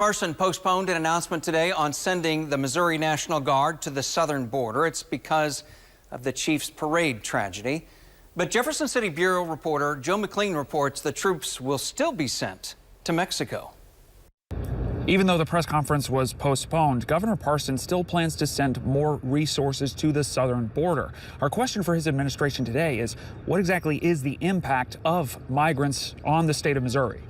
Parson postponed an announcement today on sending the Missouri National Guard to the southern border. It's because of the Chiefs parade tragedy. But Jefferson City Bureau reporter Joe McLean reports the troops will still be sent to Mexico. Even though the press conference was postponed, Governor Parson still plans to send more resources to the southern border. Our question for his administration today is, what exactly is the impact of migrants on the state of Missouri?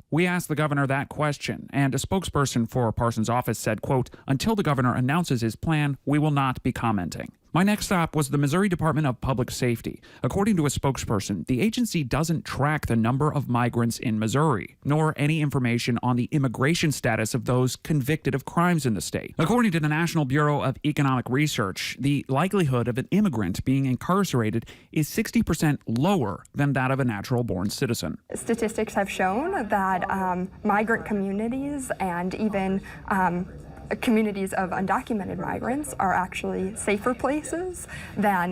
We asked the governor that question, and a spokesperson for Parson's office said, quote, "Until the governor announces his plan, we will not be commenting." My next stop was the Missouri Department of Public Safety. According to a spokesperson, the agency doesn't track the number of migrants in Missouri, nor any information on the immigration status of those convicted of crimes in the state. According to the National Bureau of Economic Research, the likelihood of an immigrant being incarcerated is 60% lower than that of a natural-born citizen. Statistics have shown that migrant communities and even communities of undocumented migrants are actually safer places than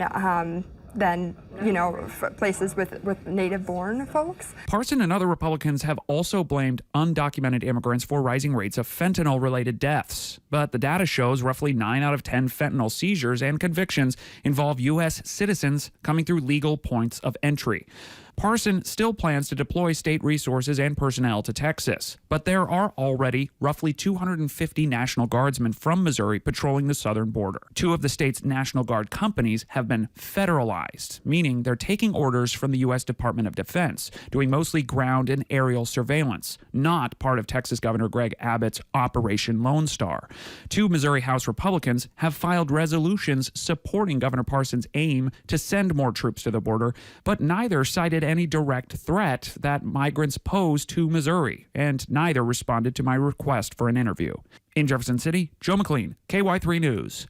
places with native-born folks. Parson and other Republicans have also blamed undocumented immigrants for rising rates of fentanyl-related deaths. But the data shows roughly 9 out of 10 fentanyl seizures and convictions involve U.S. citizens coming through legal points of entry. Parson still plans to deploy state resources and personnel to Texas, but there are already roughly 250 National Guardsmen from Missouri patrolling the southern border. 2 of the state's National Guard companies have been federalized, meaning they're taking orders from the U.S. Department of Defense, doing mostly ground and aerial surveillance, not part of Texas Governor Greg Abbott's Operation Lone Star. 2 Missouri House Republicans have filed resolutions supporting Governor Parson's aim to send more troops to the border, but neither cited any direct threat that migrants pose to Missouri, and neither responded to my request for an interview. In Jefferson City, Joe McLean, KY3 News.